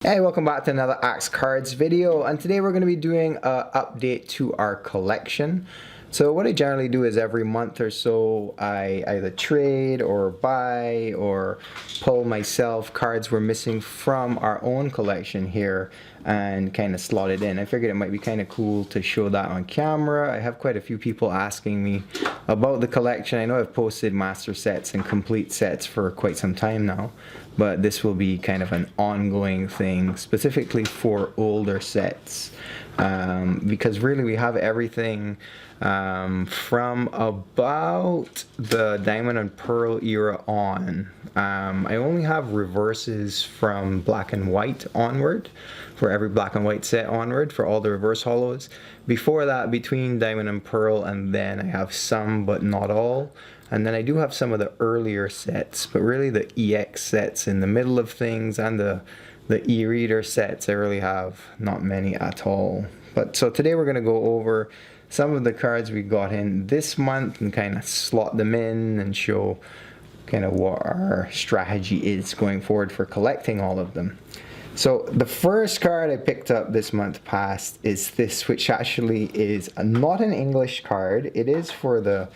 Hey, welcome back to another Axe Cards video, and today we're going to be doing an update to our collection. So what I generally do is every month or so I either trade or buy or pull myself cards we're missing from our own collection here and kind of slot it in. I figured it might be kind of cool to show that on camera. I have quite a few people asking me about the collection. I know I've posted master sets and complete sets for quite some time now, but this will be kind of an ongoing thing specifically for older sets, because really we have everything from about the Diamond and Pearl era on. I only have reverses from Black and White onward, for every Black and White set onward, for all the reverse holos. Before that, between Diamond and Pearl and then, I have some but not all. And then I do have some of the earlier sets, but really the EX sets in the middle of things and the e-reader sets, I really have not many at all. But so today we're going to go over some of the cards we got in this month and kind of slot them in and show kind of what our strategy is going forward for collecting all of them. So the first card I picked up this month past is this, which actually is not an English card. It is for the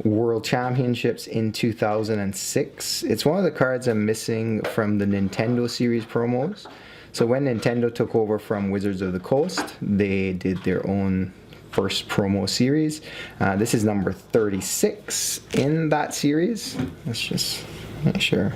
World Championships in 2006. It's one of the cards I'm missing from the Nintendo series promos. So when Nintendo took over from Wizards of the Coast, they did their own first promo series. This is number 36 in that series. Let's just make sure.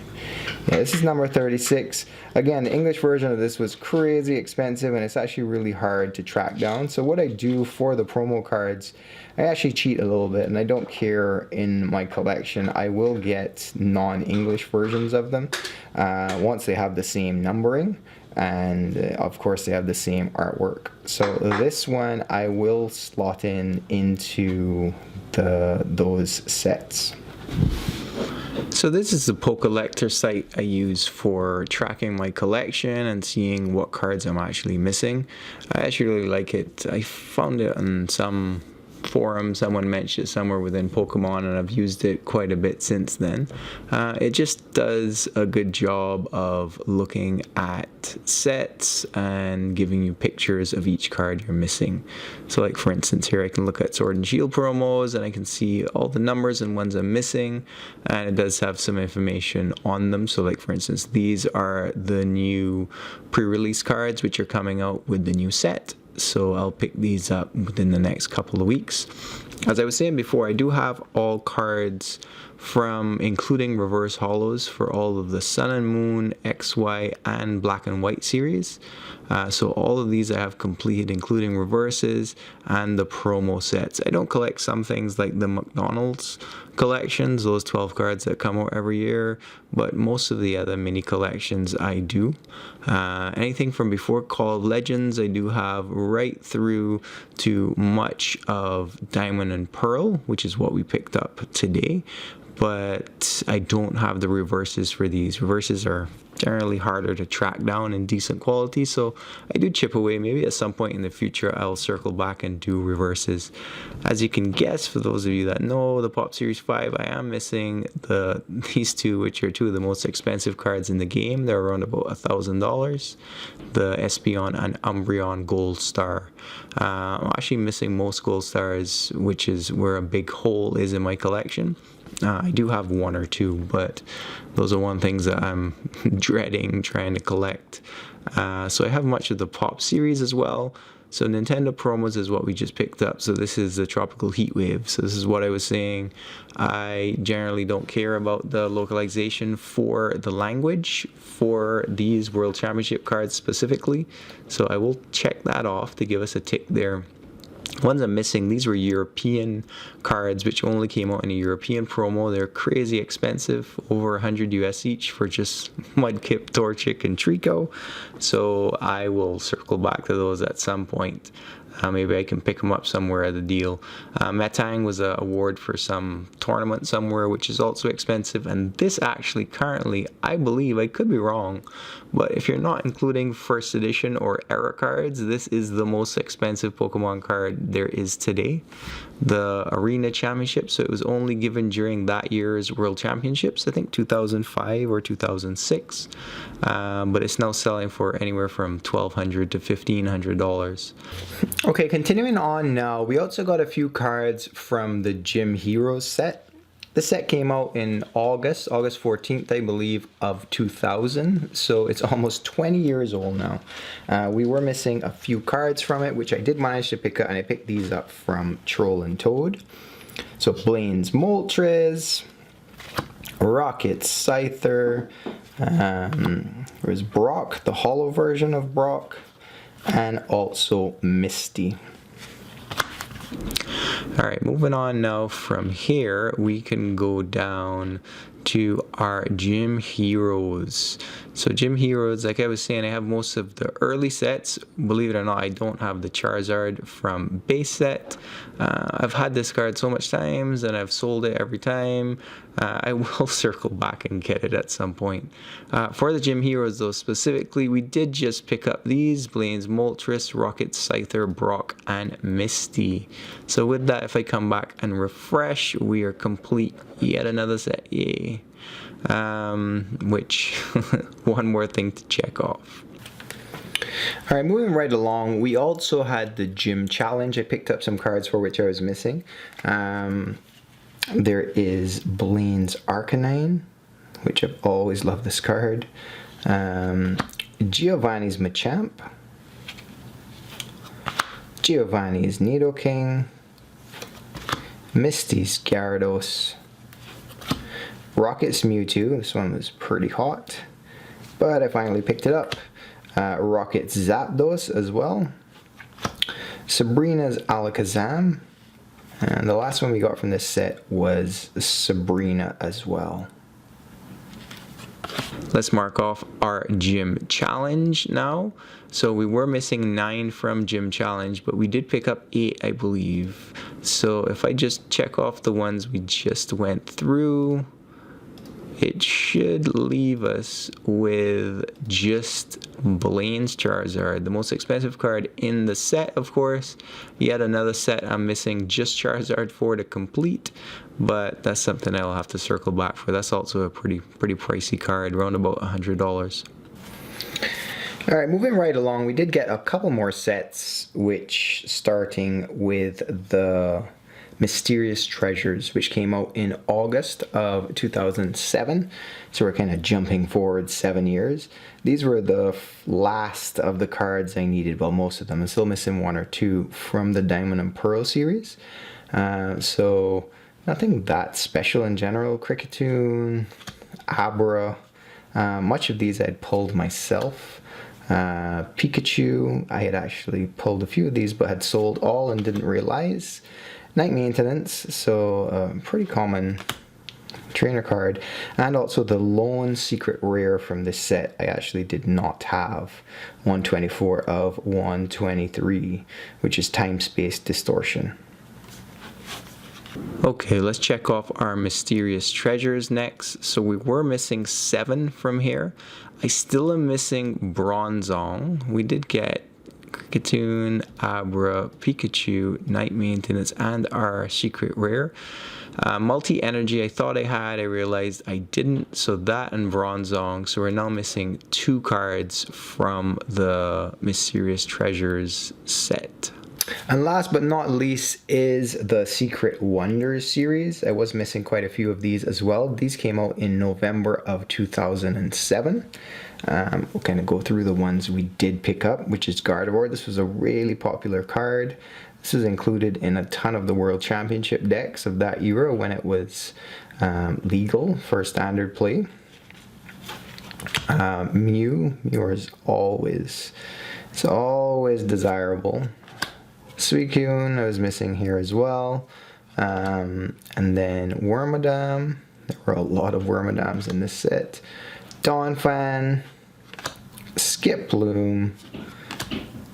Yeah, this is number 36. Again, the English version of this was crazy expensive and it's actually really hard to track down. So what I do for the promo cards, I actually cheat a little bit, and I don't care in my collection. I will get non-English versions of them once they have the same numbering, and of course they have the same artwork. So this one I will slot into those sets. So this is the Pokelector site I use for tracking my collection and seeing what cards I'm actually missing. I actually really like it. I found it on some forum, someone mentioned it somewhere within Pokemon, and I've used it quite a bit since then. It just does a good job of looking at sets and giving you pictures of each card you're missing. So like for instance here I can look at Sword and Shield promos and I can see all the numbers and ones I'm missing, and it does have some information on them. So like for instance, these are the new pre-release cards which are coming out with the new set. So I'll pick these up within the next couple of weeks. As I was saying before, I do have all cards from, including reverse holos, for all of the Sun and Moon, XY, and Black and White series. So all of these I have completed, including reverses and the promo sets. I don't collect some things like the McDonald's collections, those 12 cards that come out every year, but most of the other mini collections I do. Anything from before Call of Legends I do have, right through to much of Diamond and Pearl, which is what we picked up today. But I don't have the reverses for these. Reverses are generally harder to track down in decent quality, so I do chip away. Maybe at some point in the future I'll circle back and do reverses. As you can guess, for those of you that know the Pop Series 5, I am missing these two, which are two of the most expensive cards in the game. They're around about $1,000. The Espeon and Umbreon Gold Star. I'm actually missing most Gold Stars, which is where a big hole is in my collection. I do have one or two, but those are one things that I'm dreading trying to collect. So I have much of the Pop series as well. So Nintendo promos is what we just picked up. So this is the Tropical Heat Wave. So this is what I was saying. I generally don't care about the localization for the language for these World Championship cards specifically. So I will check that off to give us a tick there. Ones I'm missing, these were European cards which only came out in a European promo. They're crazy expensive, over 100 US each for just Mudkip, Torchic, and Trico. So I will circle back to those at some point. Maybe I can pick them up somewhere at a deal. Metang was an award for some tournament somewhere, which is also expensive. And this actually currently, I believe, I could be wrong, but if you're not including first edition or era cards, this is the most expensive Pokemon card there is today. The Arena Championship, so it was only given during that year's World Championships, I think 2005 or 2006, but it's now selling for anywhere from $1,200 to $1,500. Okay, continuing on now, we also got a few cards from the Gym Heroes set. The set came out in August 14th, I believe, of 2000, so it's almost 20 years old now. We were missing a few cards from it, which I did manage to pick up, and I picked these up from Troll and Toad. So Blaine's Moltres, Rocket Scyther, there's Brock, the holo version of Brock, and also Misty. Alright, moving on now from here, we can go down to our Gym Heroes. So Gym Heroes, like I was saying, I have most of the early sets. Believe it or not, I don't have the Charizard from base set. I've had this card so much times and I've sold it every time. I will circle back and get it at some point. For the Gym Heroes though, specifically, we did just pick up these: Blaine's Moltres, Rocket Scyther, Brock, and Misty. So with that, if I come back and refresh, we are complete. Yet another set, yay. Which, one more thing to check off. Alright, moving right along, we also had the Gym Challenge. I picked up some cards for which I was missing. There is Blaine's Arcanine, which I've always loved this card. Giovanni's Machamp. Giovanni's Nidoking. Misty's Gyarados. Rocket's Mewtwo. This one was pretty hot, but I finally picked it up. Rocket's Zapdos as well. Sabrina's Alakazam. And the last one we got from this set was Sabrina as well. Let's mark off our Gym Challenge now. So we were missing 9 from Gym Challenge, but we did pick up 8, I believe. So if I just check off the ones we just went through, it should leave us with just Blaine's Charizard, the most expensive card in the set, of course. Yet another set I'm missing just Charizard for to complete, but that's something I'll have to circle back for. That's also a pretty pricey card, around about $100. Alright, moving right along, we did get a couple more sets, which starting with the Mysterious Treasures, which came out in August of 2007. So we're kind of jumping forward 7 years. These were the last of the cards I needed, well, most of them. I'm still missing 1 or 2 from the Diamond and Pearl series. So nothing that special in general. Kricketune, Abra, much of these I'd pulled myself. Pikachu, I had actually pulled a few of these but had sold all and didn't realize. Night Maintenance, so pretty common trainer card. And also the lone secret rare from this set I actually did not have. 124 of 123, which is Time Space Distortion. Okay, let's check off our Mysterious Treasures next. So we were missing 7 from here. I still am missing Bronzong. We did get Kricketune, Abra, Pikachu, Night Maintenance, and our secret rare. Multi-Energy I thought I had, I realized I didn't, so that and Bronzong. So we're now missing 2 cards from the Mysterious Treasures set. And last but not least is the Secret Wonders series. I was missing quite a few of these as well. These came out in November of 2007. We'll kind of go through the ones we did pick up, which is Gardevoir. This was a really popular card. This is included in a ton of the World Championship decks of that era when it was legal for standard play. Mew is always desirable. Suicune I was missing here as well. And then Wormadam. There were a lot of Wormadams in this set. Donphan, Skiploom,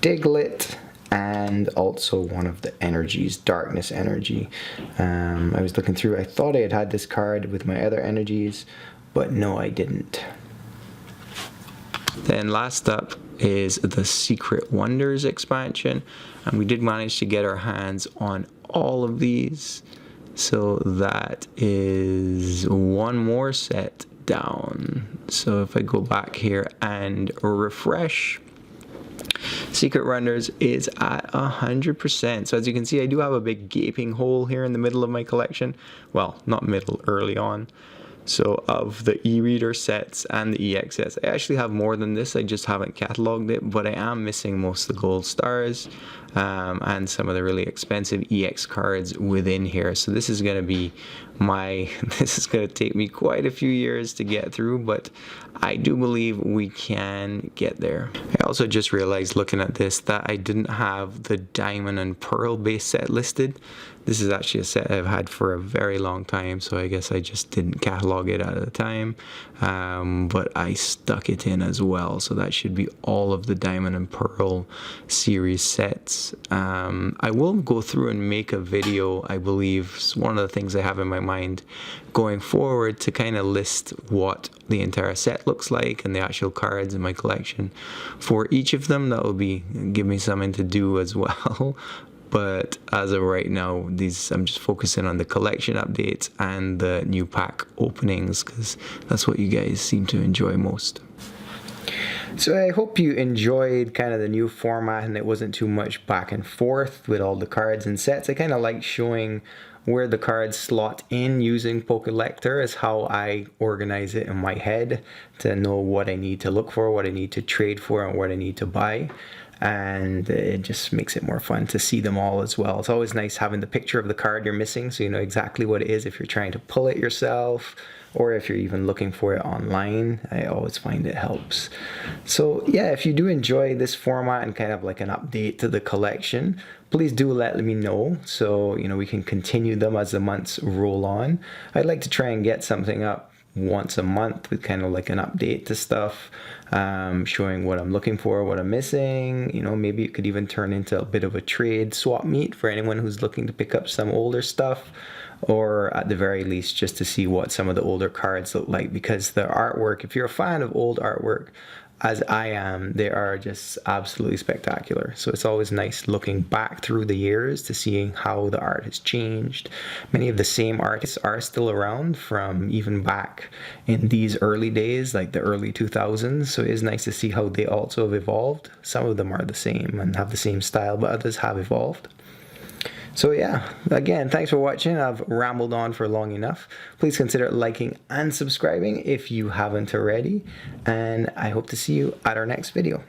Diglett, and also one of the energies, Darkness Energy. I was looking through, I thought I had this card with my other energies, but no, I didn't. Then last up is the Secret Wonders expansion, and we did manage to get our hands on all of these. So that is one more set down. So if I go back here and refresh, Secret Wonders is at 100%. So as you can see, I do have a big gaping hole here in the middle of my collection. Well, not middle, early on. So of the e-reader sets and the EX sets, I actually have more than this. I just haven't cataloged it, but I am missing most of the gold stars and some of the really expensive EX cards within here. So this is going to be this is going to take me quite a few years to get through, but I do believe we can get there. I also just realized looking at this that I didn't have the Diamond and Pearl base set listed. This is actually a set I've had for a very long time, so I guess I just didn't catalog it at the time, but I stuck it in as well, so that should be all of the Diamond and Pearl series sets. I will go through and make a video, I believe. It's one of the things I have in my mind going forward, to kind of list what the entire set looks like and the actual cards in my collection for each of them. That will give me something to do as well. But as of right now, I'm just focusing on the collection updates and the new pack openings, because that's what you guys seem to enjoy most. So I hope you enjoyed kind of the new format and it wasn't too much back and forth with all the cards and sets. I kind of like showing where the cards slot in using Pokelector, is how I organize it in my head to know what I need to look for, what I need to trade for, and what I need to buy. And it just makes it more fun to see them all as well. It's always nice having the picture of the card you're missing, so you know exactly what it is if you're trying to pull it yourself, or if you're even looking for it online. I always find it helps. So yeah, if you do enjoy this format and kind of like an update to the collection, please do let me know, so you know we can continue them as the months roll on. I'd like to try and get something up once a month with kind of like an update to stuff, showing what I'm looking for, what I'm missing. You know, maybe it could even turn into a bit of a trade swap meet for anyone who's looking to pick up some older stuff, or at the very least just to see what some of the older cards look like, because the artwork, if you're a fan of old artwork as I am, they are just absolutely spectacular. So it's always nice looking back through the years to seeing how the art has changed. Many of the same artists are still around from even back in these early days, like the early 2000s. So it is nice to see how they also have evolved. Some of them are the same and have the same style, but others have evolved. So yeah, again, thanks for watching. I've rambled on for long enough. Please consider liking and subscribing if you haven't already, and I hope to see you at our next video.